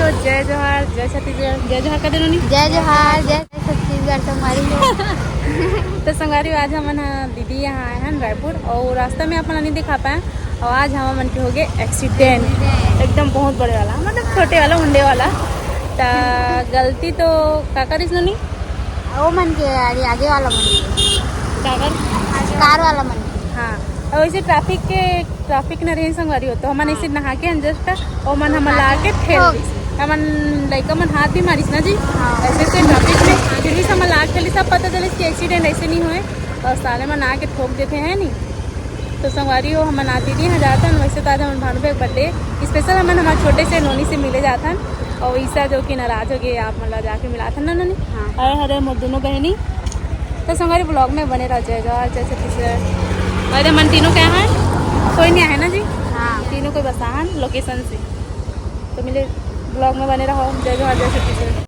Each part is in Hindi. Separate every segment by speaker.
Speaker 1: जय जोहार, जय छत्तीसगढ़। जय जोहार कर देनी।
Speaker 2: जय जोहार, जय छत्तीसगढ़ संगवारी हो।
Speaker 1: तो संगवारी आज हम दीदी यहाँ आए हैं रायपुर और रास्ता में अपन नहीं दिखा पाए और आज हम मन के हो गए एक्सीडेंट एकदम बहुत बड़े वाला, मतलब छोटे वाला हुंडे वाला। तो गलती तो काकर इस नहीं
Speaker 2: वो मन के आगे वाला मन के
Speaker 1: काकर
Speaker 2: कार वाला मन के।
Speaker 1: हाँ, और वैसे ट्रैफिक न रही संगवारी हो तो हमन ऐसे नहा के जस्ट और मन हम ला के ठेल हमन लड़का मन हाथ भी मारिस ना जी। ऐसे से ट्रैफिक में फिर भी हम ला के सब पता चले कि एक्सीडेंट ऐसे नहीं हुए और साले मन आके ठोक देते हैं नहीं। तो संगवारी हो हम आती थी यहाँ जाता है। वैसे तो आज हम भानु भाई बर्थडे स्पेशल हमन हमारे छोटे से नोनी से मिले जाता है और ईसा जो कि नाराज हो गए आप मतलब जाके मिला था ना नोनी। अरे हरे मोर दोनों बहनी। तो संगवारी ब्लॉग में बने रह जाएगा जैसे तीसरे अरे मन तीनों क्या है कोई नहीं आया ना जी।
Speaker 2: हाँ,
Speaker 1: तीनों कोई बसा लोकेशन से तो मिले ब्लॉग में बने रहो। जय जोहार, जय छत्तीसगढ़।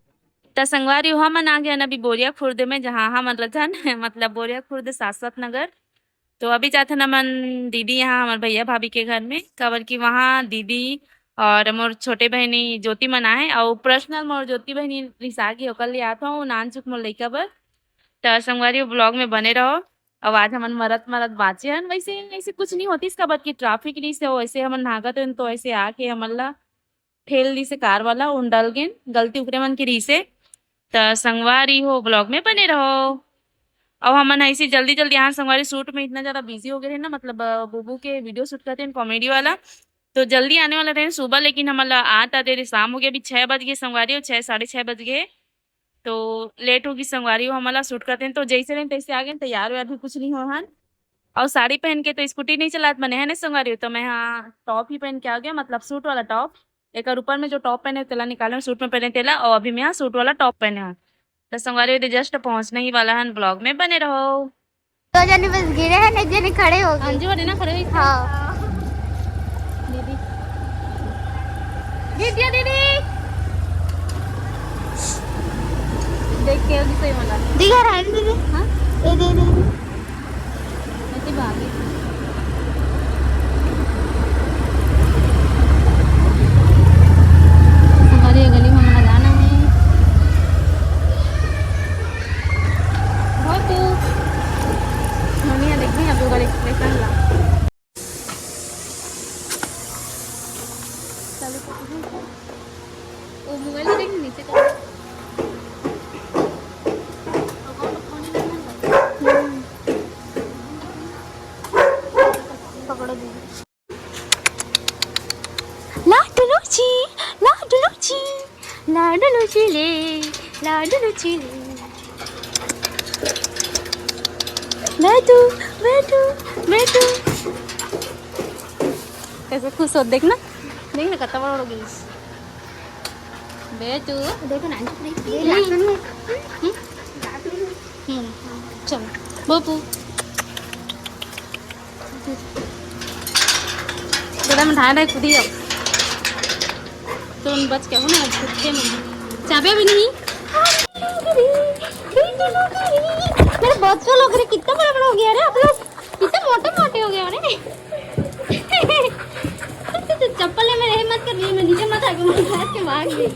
Speaker 1: तो संगवारी हम आ गया अभी बोरिया खुर्द में जहाँ हम मतलब बोरिया खुर्द शाश्वत नगर। तो अभी जाते ना मन दीदी यहाँ हमारे भैया भाभी के घर में कबर की वहाँ दीदी और मोर छोटे बहनी ज्योति मना है और पर्सनल मोर ज्योति बहनी रिसागी होकर ले आता हूँ नान चुक मोर लड़का बर। तो संगवारी ब्लॉग में बने रहो। अब आज हम मरत बाँचे हैं वैसे ऐसे कुछ नहीं होती इसका बात की ट्रैफिक नहीं से हो ऐसे हम नागत तो ऐसे आके हमला ठेल दी से कार वाला उन डल गए गलती उकरे मन की री से। तो संगवारी हो ब्लॉग में बने रहो। अब हमन ऐसे जल्दी यहाँ संगवारी शूट में इतना ज़्यादा बिजी हो गए हैं ना, मतलब बुबू के वीडियो शूट करते हैं कॉमेडी वाला तो जल्दी आने वाला रहे सुबह, लेकिन हमारा आता देर शाम हो गया। अभी 6 बज गए संगवारी हो 6 साढ़े 6 बज गए तो लेट होगी संगवारी हो हमारा शूट करते हैं। तो जैसे नहीं तैसे आ गए तैयार व्यार भी कुछ नहीं हो हन और साड़ी पहन के तो स्कूटी नहीं चलात मैंने है ना संगवारी हो। तो मैं हाँ टॉप ही पहन के आ गया, मतलब सूट वाला टॉप। एक ऊपर में जो टॉप पहने तेला निकाले सूट में पहने तेला और अभी मैं यहाँ सूट वाला टॉप पहने हैं। तो संगवारी हो जस्ट पहुँचने ही वाला है, ब्लॉग में बने रहो।
Speaker 2: 2 जने बस गिरे हैं, 1 जने खड़े हो गए।
Speaker 1: अंजू वाले ना खड़े हुई
Speaker 2: हाँ
Speaker 1: दीदी दीदी दीदी देख के होगी सही वाला
Speaker 2: दिखा रहा है ना दीदी।
Speaker 1: हाँ
Speaker 2: ये दे
Speaker 1: ऐसे भाभी हमारे गली में हमारा जाना है बहुत मम्मी देखते हैं आपको गाड़ी कैसा ला वो मोबाइल देख नीचे कर
Speaker 2: पकड़ो दीदी। लाडू लूची ले बैठू
Speaker 1: कैसे खुश हो देखना देखना कितना बड़ा हो गई बेटू
Speaker 2: देखो ना
Speaker 1: चल बाबू बेटा मैं ढाई खुद ही अब तो बच के हो ना छुट्टे में चाबे भी नहीं
Speaker 2: मेरे बच्चों लोग रे कितना बड़ा हो गया रे आप लोग कितने मोटे हो गए रे। तो चप्पल में रह मत कर लिए मैं नीचे मत आके मैं के भाग गई।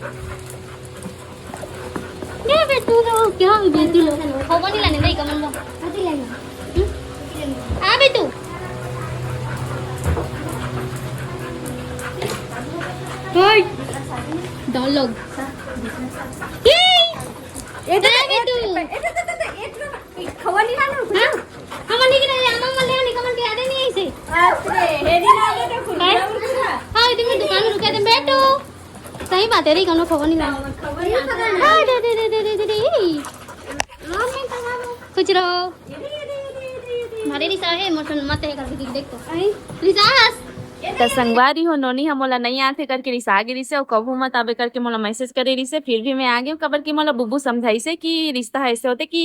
Speaker 2: ये बेटू लो क्या हो बेटू लो खबर नहीं लाने नहीं कमल लो कथी लाने आ बेटू ओए डायलॉग ये बेटू खबर नहीं लाने हां हम नहीं गिरा हम मल्ले नहीं कमल के आदे नहीं ऐसे अरे हेडी लाने तो खुद हां इधर में दुकान रुका दे बेटू सही बात है रे कौन खबर नहीं लाने खबर नहीं हां दे कुछ रहो मारे रिसा है मोटन मत है करके देख तो रिसास
Speaker 1: तो संगवारी हो नोनी हम मोला नहीं आते करके रिसा गिरी से और कबू मत आवे करके मोला मैसेज करे रही से फिर भी मैं आ गई कबर की मोला बुब्बू समझाई से कि रिश्ता ऐसे होते कि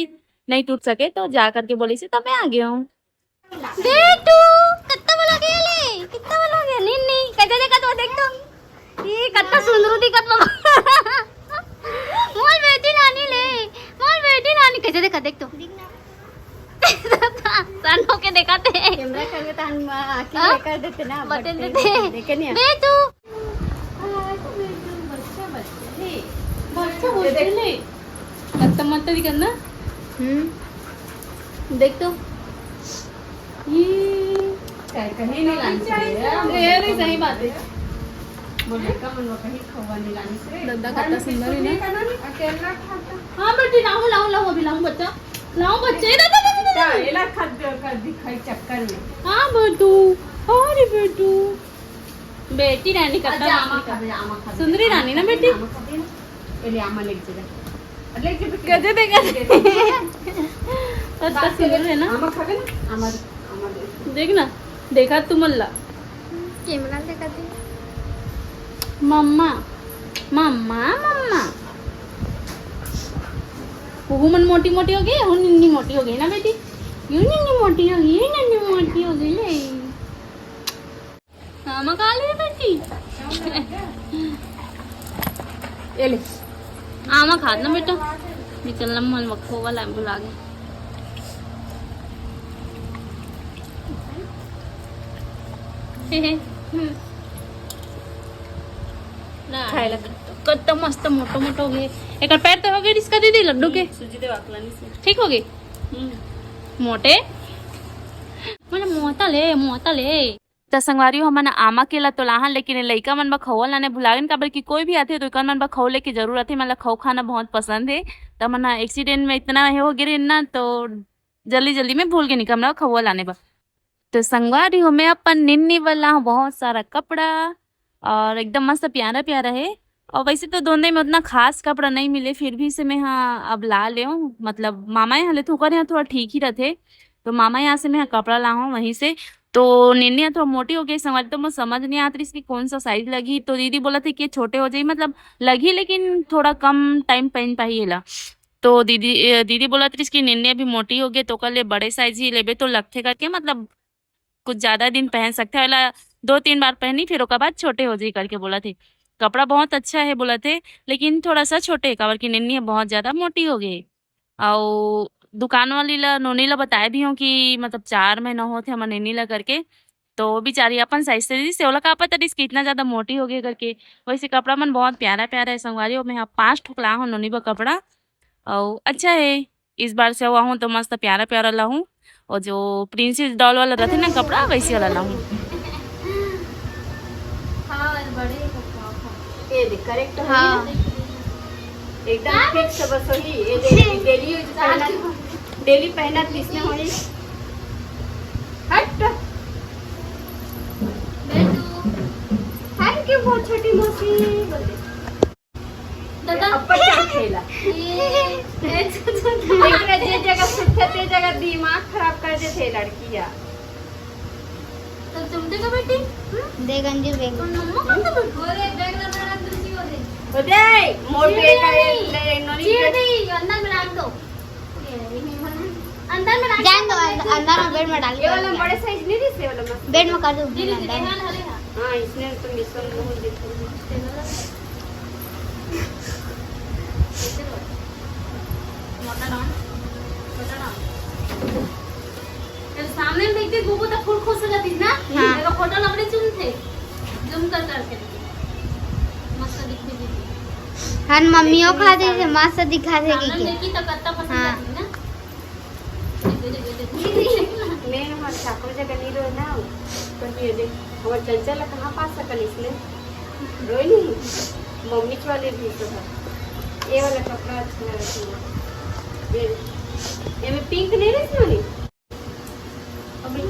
Speaker 1: नहीं टूट सके तो जा करके बोली से तब मैं आ गया हूँ।
Speaker 2: बेटू कितना बोला गया ले कितना बोला गया नहीं कैसे देखा तो देख तो ये कितना सुंदर दिखत बाबा मोल बेटी नानी कैसे देखा देख तो सानों के दिखाते हैं कैमरा करके तो हम आके कर देते ना बटन देते बेटू
Speaker 1: ले कत्ता मत भी करना। देख तो ये कहीं नहीं लानी चाहिए। ये नहीं सही बात है। बोले का मन कहीं खवा नहीं लानी से। दादा कितना सुंदर है ना। अकेला खाता। हां बेटी लाओ अभी लाऊं बच्चा। लाओ बच्चे दादा ये ला खाद्य का दिखाई चक्कर में। हां बेटू अरे बेटू बेटी रानी कितना आमा सुंदरी रानी ना बेटी। पहले आमा लेके जा लेके कैसे देगा। कितना सुंदर है ना। आमा खावे ना आमा देख ना देखा तू मल्ला
Speaker 2: कैमरा देखा थी
Speaker 1: मम्मा मम्मा मम्मा वो मन मोटी मोटी हो गई। हूँ निन्नी मोटी हो गई ना बेटी। यूं निन्नी मोटी हो गई नन्नी मोटी हो गई ले। मामा खा ले बेटी। ये ले आमा खा ना बेटा। निकलना मन मक्खो वाला भुला गए। खायला कत्ता मस्त मोठो मोठो हो गए। एक पैर तो हो गए इसका दीदी लड्डू के ठीक हो गए मोटे मतलब मोता ले त संगवारी हमन आमा के ला तोलाहन लेकिन लइका मन बा खवल लाने भुलागन काबर कि कोई भी आथे तो इकन मन बा खव लेके जरूर आथे। मतलब खव खाना बहुत पसंद है। त मन एक्सीडेंट में इतना हो गिरे ना तो जल्दी में भूल के निकल खवल लाने बा। तो संगवारी हमें अपन निन्नी वाला बहुत सारा कपड़ा और एकदम मस्त प्यारा प्यारा है। और वैसे तो दोनों में उतना खास कपड़ा नहीं मिले फिर भी से मैं हाँ अब ला ले हूँ। मतलब मामा यहाँ ले थोड़ा यहाँ थोड़ा ठीक ही रहते तो मामा यहाँ से मैं कपड़ा ला हूँ वहीं से। तो निन्नी यहाँ थोड़ा मोटी हो गई संगवारी तो मैं समझ नहीं आती इसकी कौन सा साइज लगी। तो दीदी बोला था कि छोटे हो जाए मतलब लगी लेकिन थोड़ा कम टाइम पहन पाइएला। तो दीदी बोला था इसकी निन्नी अभी मोटी हो गई तो कल बड़े साइज ही लेबे तो लगते करके मतलब कुछ ज्यादा दिन पहन सकते हैं। वाला 2-3 बार पहनी फिर उसके बाद छोटे हो जाए करके बोला थे। कपड़ा बहुत अच्छा है बोला थे लेकिन थोड़ा सा छोटे काबर की निन्नी है बहुत ज्यादा मोटी हो गई। और दुकान वाली ला नोनी ला बताया भी हूँ कि मतलब 4 महीना होते हमारे निन्नी ला करके तो बेचारी अपन साइज से दी सेवला का पता इसकी इतना ज्यादा मोटी हो गई करके। वैसे कपड़ा मन बहुत प्यारा प्यारा है संगवारी और मैं यहाँ 5 ठुकला हूँ नोनी बा कपड़ा और अच्छा है। इस बार से हुआ हूँ तो मस्त प्यारा प्यारा ला हूँ और जो प्रिंसेस डॉल वाला रहते ना कपड़ा वैसे वाला ला हूँ।
Speaker 3: ये देख करेक्ट
Speaker 2: हाँ
Speaker 3: एकदम फिक्स बस वही ये डेली पहना किसने होई हट थैंक यू बहुत छोटी मौसी
Speaker 2: दादा
Speaker 3: अप्पा क्या खेला एकरा जे जगह सुते ते जगह दिमाग खराब कर दे थे लड़कियां।
Speaker 2: तो तुम देखो बेटी देख अंजू देख नम्मा कौन सा बोले बैग ना बड़ा दूसरी हो दे
Speaker 3: ओदे मोटे का ले नोनी
Speaker 2: चीर दी अंदर में डाल दो अंदर में डाल दो अंदर में बेड में डाल
Speaker 3: ये वाला बड़े साइज नहीं दिसे वाला मस्त
Speaker 2: बेड में कर दो
Speaker 3: हां इसने तो मिशन बहुत देखो
Speaker 1: सामने में देखते गोबो तो फुल खुश हो जाती ना।
Speaker 2: हाँ।
Speaker 1: देखो फोटो अपने जूम थे जूम कर करके मस्त दिखती थी।
Speaker 2: हन मम्मियों खा दे से मस्त दिखा दे
Speaker 1: सामने
Speaker 2: की
Speaker 1: देखी तो कत्ता पसंद
Speaker 2: हाँ।
Speaker 1: आती ना।
Speaker 3: मैं हमारे ठाकुर जगह नहीं रोए ना पर ये देख हमारे चंचल कहाँ पा सकल इसने रोई नहीं मम्मी वाले भी तो है। ये वाला कपड़ा अच्छा है ये में पिंक नहीं रही
Speaker 1: अभी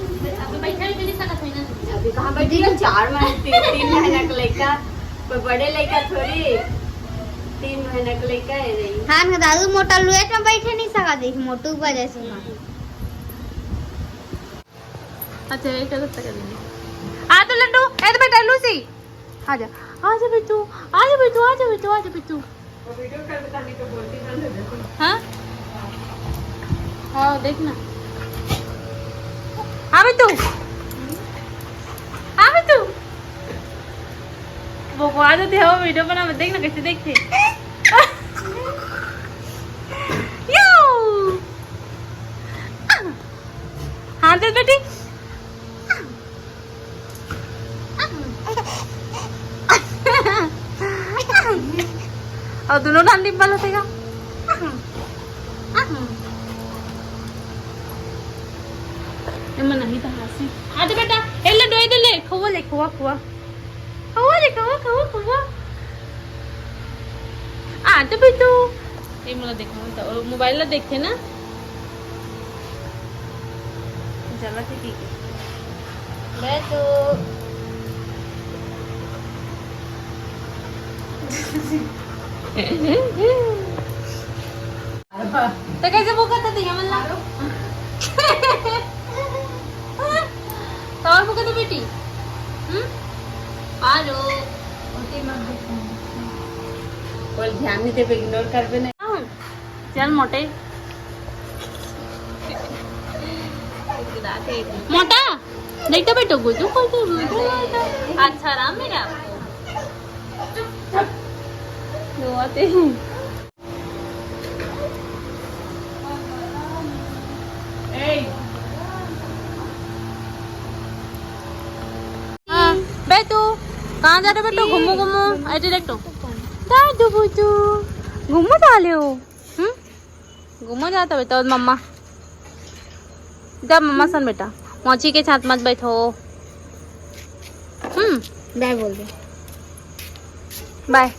Speaker 1: बैठा भी नहीं सकत है ना।
Speaker 3: अभी कहाँ बैठी है 4 महीने 3 महीना का लड़का कोई बड़े लड़का थोड़ी 3 महीना का लड़का है नहीं।
Speaker 2: हां दादू मोटा लुएट में बैठे नहीं सका देख मोटू वजह से
Speaker 1: अच्छा एक अलग तक देंगे आ तो लड्डू ए तो बेटा लूसी आजा बिट्टू आजा बिट्टू
Speaker 3: वीडियो कॉल बताने को बोलती बंद
Speaker 1: हाँ हाँ देखना हाँ बिट्टू वो आ जाते हो वीडियो बना देखना कैसे देखते हाँ दे बेटी और दोनों डाल डिब्बा लतेगा एमा नहीं था हासी आते बेटा एले दोई दे ले खुआ आते बेटू ए मला देखा तो मोबाइल ला देखे ना चला ठीक है
Speaker 2: बैठो
Speaker 1: तो कैसे भूखा था दिया मल्ला तो और भूखा तो बेटी
Speaker 2: आ लो
Speaker 3: कोई ध्यान नहीं देवे इग्नोर करबे नहीं
Speaker 1: चल मोटे मोटा देखता बेटो गुजू खोलते अच्छा राम मेरे आपको आते हैं बेटू कहाँ जा रहे बेटो घूमो घूमो ऐसे देखो दादू बुजू घूमो जा रहे हो घूमो जाता बेटा और मम्मा जब मम्मा सन बेटा मौची के साथ मत बैठो
Speaker 2: बाय बोल दे
Speaker 1: बाय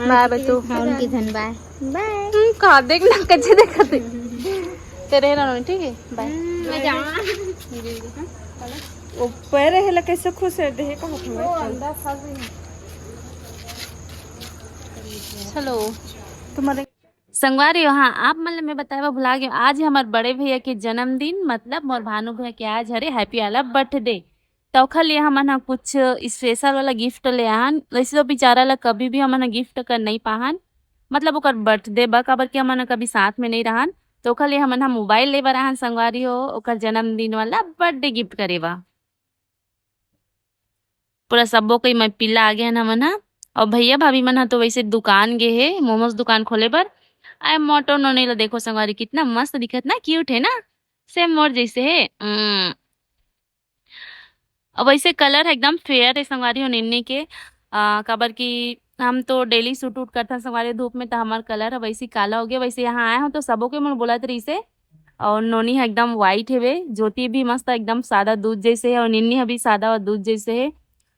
Speaker 1: बाय बेटू
Speaker 2: उनकी धन बाय बाय
Speaker 1: कहा देखना कैसे देखा थे तेरे ना ठीक है बाय
Speaker 2: मैं जाऊँ
Speaker 3: ऊपर है कैसे खुश है देहे को
Speaker 1: चलो तुम्हारे संगवारी हाँ आप मतलब मैं बताया भुला गया आज हमारे बड़े भैया के जन्मदिन मतलब मोर भानु भैया के आज हरे हैप्पी वाला बर्थडे तो खल हमन कुछ स्पेशल वाला गिफ्ट ले आन वैसे तो बेचारा ला कभी भी हमन गिफ्ट कर नहीं पाहन मतलब ओकर बर्थडे बा काबर के हमन कभी साथ में नहीं रहन तो खल हमन मोबाइल ले बरहन संगवारी हो ओकर जन्मदिन वाला बर्थडे गिफ्ट करे बा पूरा सबो कई मैं पिला आ गया हमन और भैया भाभी मन तो वैसे दुकान गे है मोमोज दुकान खोले बर आए मोटो नोने ला देखो संगवारी कितना मस्त दिखत ना क्यूट है ना सेम मोर जैसे है और वैसे कलर एकदम फेयर है संगवारी हो निन्ने के काबर की हम तो डेली शूट उट करते हैं संगवारी धूप में तो हमारा कलर वैसे काला हो गया वैसे यहाँ आए हो तो सबों के मन बोला रही से और नोनी है एकदम व्हाइट है वे ज्योति भी मस्त एकदम सादा दूध जैसे है और निन्नी भी सादा और दूध जैसे है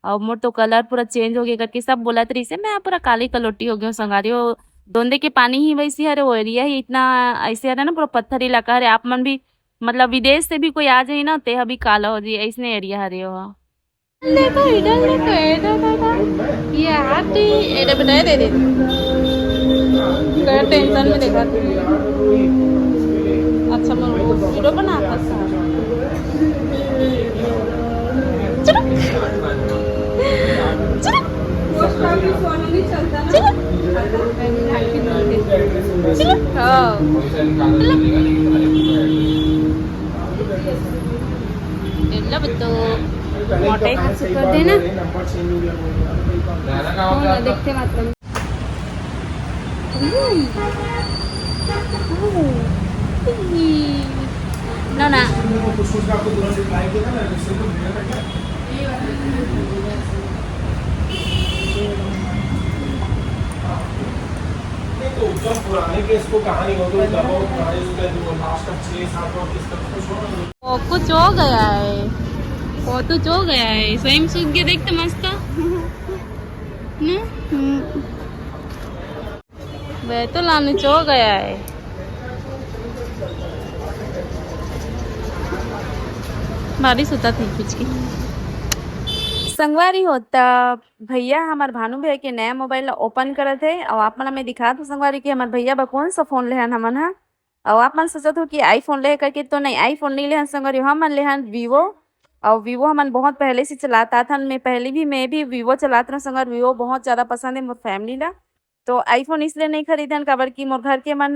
Speaker 1: और मोर तो कलर पूरा चेंज हो गया करके सब बोला रही से मैं पूरा काली कलोटी हो गया संगवारी हो दोंदे के पानी ही वैसी हरे वो एरिया ही इतना ऐसे हरे ना पूरा पत्थर इलाका हरे आप मन भी मतलब विदेश से भी कोई आ जाए ना ते अभी काला हो जाए ऐसने एरिया हरे हो देखो इधर देखो ये हाथी एडे बताए दे कर टेंशन में देखा अच्छा मैं वीडियो बनाता था चलो चलो फोन नहीं चलता ना चलो हाँ तो मोटे कर देना देखते मतलब ना ना
Speaker 4: जब पुराने केस को कहानी हो गई दबाओ कहानी उसका जो लास्ट तक 6-7 और किस तक कुछ हो
Speaker 1: कुछ हो गया है वो तो हो गया है स्वयं सूख के देखते मस्त वे तो लाने हो गया है बारिश होता थी कुछ की संगवारी होता भैया हमारे भानु भैया के नया मोबाइल ओपन करे थे और आप मन में दिखा था संगवारी कि हमारे भैया बा कौन सा फोन लेहन हमन हा और आप मन सोचत हो कि आईफोन ले करके तो नहीं आईफोन नहीं लेहन संगवारी हमन लेहन वीवो और वीवो हमन बहुत पहले से चलाता था मैं भी वीवो चलाता संगवार वीवो बहुत ज़्यादा पसंद है मोर फैमिली ला तो आईफोन इसलिए नहीं खरीदन काबर की मोर घर के मन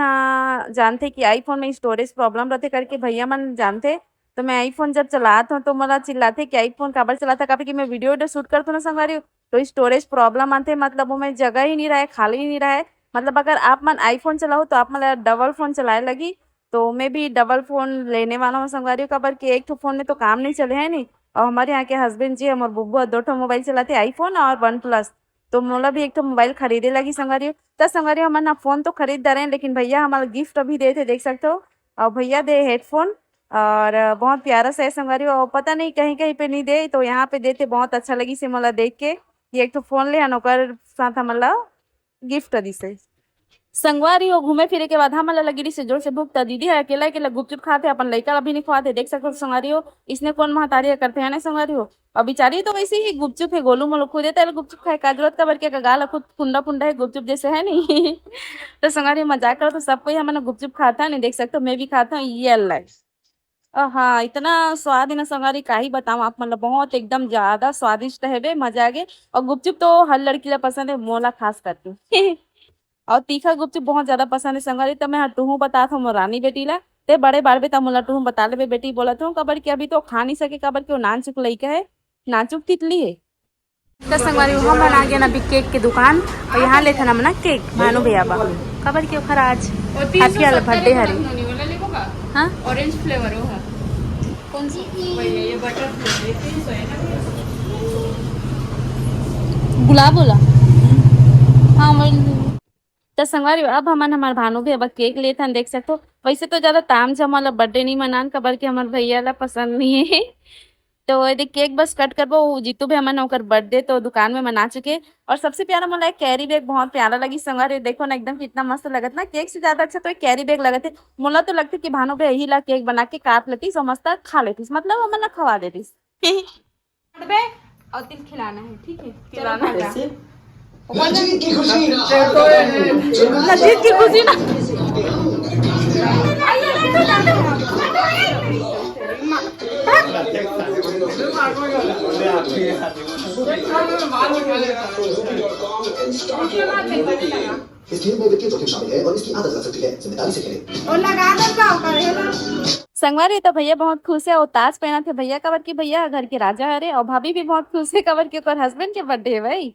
Speaker 1: जानते कि आईफोन में स्टोरेज प्रॉब्लम रहते करके भैया मन जानते तो मैं आईफोन जब चलाता हूँ तो मला चिल्लाते कि आईफोन काबर चलाता काबर कि मैं वीडियो शूट करता हूँ ना संगवारी तो स्टोरेज प्रॉब्लम आते मतलब वो में जगह ही नहीं रहे खाली ही नहीं रहे मतलब अगर आप मन आईफोन चलाओ तो आप मतलब डबल फोन चलाए लगी तो मैं भी डबल फोन लेने वाला हूँ संगवारी काबर कि एक तो फोन में तो काम नहीं चले है नहीं और हमारे यहाँ के हस्बैंड जी हमारे बुब्बू 2 मोबाइल चलाते आईफोन और OnePlus तो मोला भी एक तो मोबाइल खरीदे लगी संगरियो। तो संगरियो हमारा फोन तो खरीद रहे हैं, लेकिन भैया हमारा गिफ्ट अभी दे थे, देख सकते हो। और भैया दे हेडफोन, और बहुत प्यारा सा है संगरियो। और पता नहीं कहीं कहीं पे नहीं दे, तो यहाँ पे देते, बहुत अच्छा लगी से मोला देख के। ये एक तो फोन ले नौकर साथ हमला गिफ्ट दी से। संगवारी हो घूमे फिरे के बाद हमला लगी रही से जोर से भूख। दीदी है अकेला अकेला गुपचुप खाते, अपन लड़का अभी नहीं खवाते, देख सकते हो संगवारी हो। इसने कौन महतारी करते हैं ना संगवारी हो। और बेचारी तो वैसे ही गुपचुप है, गोलू मोलू खुद देता है गुपचुप खाए का जरूरत का, बल्कि गाल खुद कुंडा पुंडा है गुपचुप जैसे है नहीं। तो संगवारी मजाक करो तो सब कोई हमारा गुपचुप खाता है नहीं, देख सकते हो मैं भी खाता हूँ। ये अल्लाह हाँ, इतना स्वाद है ना संगवारी, का ही बताऊँ आप, मतलब बहुत एकदम ज्यादा स्वादिष्ट है बे, मजा आ गए। और गुपचुप तो हर लड़की ला पसंद है, मोला खास करके। और तीखा गुपचुप बहुत ज्यादा पसंद है संगवारी। तो मैं हटूहू बता था रानी बेटी ला, ते बड़े बार बे तब मोला टूहू बता ले बेटी, बोला था कबर के अभी तो खा नहीं सके, कबर के वो नानचुक लइका है, नाचुक तितली है। तो संगवारी हम बना गया ना अभी केक की दुकान, और यहाँ ले था ना मना केक भानु भैया बा कबर के ओखर आज हैप्पी वाला बर्थडे हरी। हाँ
Speaker 3: ऑरेंज फ्लेवर हो है
Speaker 2: कौन सी?
Speaker 3: ये बटर फ्लेवर 300 है ना।
Speaker 1: गुलाब वाला। हाँ तो संगवारी अब हमन हमारे भानु भी अब केक लेते हैं, देख सकते हो। वैसे तो ज्यादा ताम झाम वाला बर्थडे नहीं मनान, कबर के हमारे भैया ला पसंद नहीं है। तो ये केक बस कट करबो, जीतू भी हमन होकर बर्थडे तो दुकान में मना चुके। और सबसे प्यारा मोला एक कैरी बैग बहुत प्यारा लगी संगवारी, देखो ना एकदम कितना मस्त लगत ना, केक से ज्यादा अच्छा तो एक कैरी बैग लगत है। मोला तो लगता कि भानु भाई यही ला केक बना के काट लेती और मस्त खा लेती, मतलब हमन ला खवा देती।
Speaker 3: और तिल खिलाना है, ठीक है खिलाना है।
Speaker 5: जीत की खुशी
Speaker 1: जीत की खुशी ना।
Speaker 5: इसलिए में वित्तीय जोखिम शामिल है और इसकी आदत लग सकती है, जिम्मेदारी से खेलें।
Speaker 3: और लगा दो का करेगा।
Speaker 1: संगवारी तो भैया बहुत खुश है, और ताज पहना थे भैया कबर की, भैया घर के राजा है रे। और भाभी भी बहुत खुश है कबर के ऊपर हस्बैंड के बर्थडे है भाई।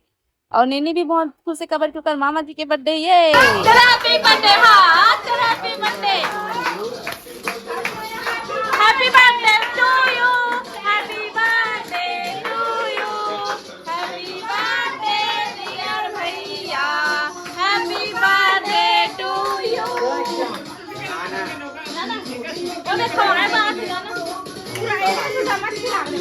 Speaker 1: और नीनी भी बहुत खुश है कबर के ऊपर मामा जी के बर्थडे। ये हैप्पी बर्थडे, हाँ happy birthday, happy birthday to you, happy birthday to you, happy birthday dear भैया, हैप्पी बर्थडे टू यू। वो देखो रे बात है ना, पूरा ऐसे तो मत खिला दे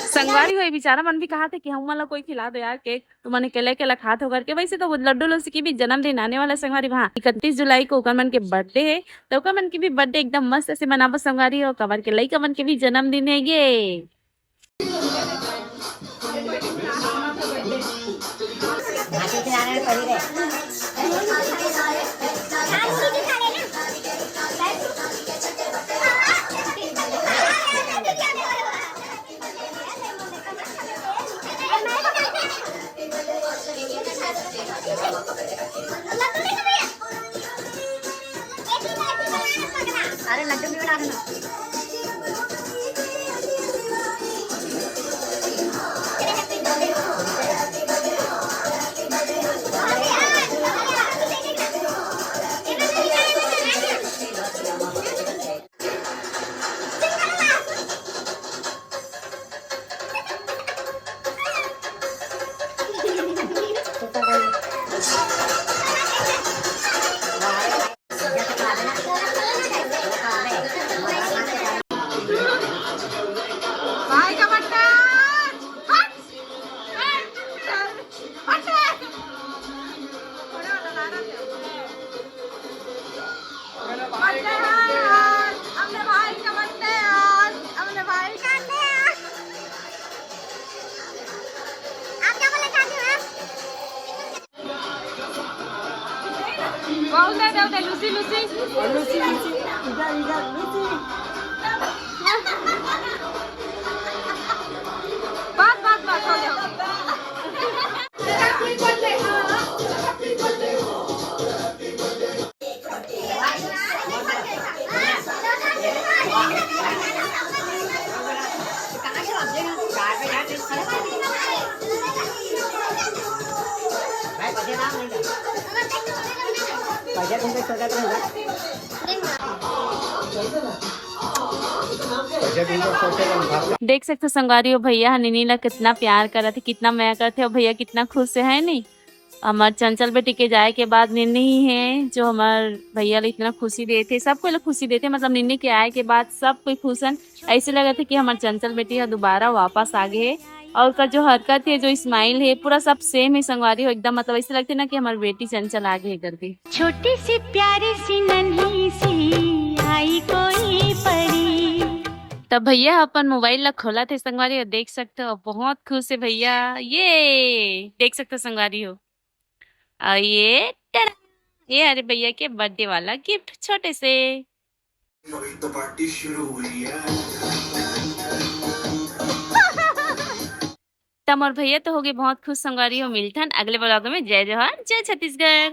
Speaker 1: संगवारी हुई बेचारा मन भी कहा थे कि हम वाला कोई खिला दो यार केक, तो मैंने केले केला खात हो करके। वैसे तो वो लड्डू लस्सी की भी जन्मदिन आने वाला संगवारी, वहाँ 31 जुलाई को उकरमन के बर्थडे है, तो उकरमन की भी बर्थडे एकदम मस्त ऐसे मनाबो संगवारी हो। कबर के लई कमन के भी जन्मदिन है ये।
Speaker 2: अरे लड्डू भी बना देना।
Speaker 1: बहुत है उधर लूसी लूसी बस हो गया। देख सकते हो संगवारी हो भैया निनी ला कितना प्यार कर रहे थे, कितना माया करते और भैया कितना खुश है नहीं। हमार चंचल बेटी के जाए के बाद निन्नी ही है जो हमार भैया ला इतना खुशी देते, सबको लोग खुशी देते, मतलब निन्नी के आए के बाद सब कोई खुशन। ऐसे लगा था कि हमार चंचल बेटी दोबारा वापस आ गए है और उसका जो हरकत है जो स्माइल है पूरा सब सेम है संगवारी हो एकदम, मतलब ऐसे लगते ना कि हमारी बेटी चंचल आ गई घर पे।
Speaker 2: छोटी सी प्यारी सी नन्ही सी आई कोई परी।
Speaker 1: तब भैया अपन मोबाइल ला खोला थे संगवारी हो, देख सकते हो बहुत खुश है भैया। ये देख सकते हो संगवारी हो और ये टड़ा, ये अरे भैया के बर्थडे वाला गिफ्ट छोटे से।
Speaker 5: तो पार्टी शुरू हुई है।
Speaker 1: तब और भैया तो हो गए बहुत खुश संगवारी हो। मिलथन अगले ब्लॉग में। जय जवाहर जय छत्तीसगढ़।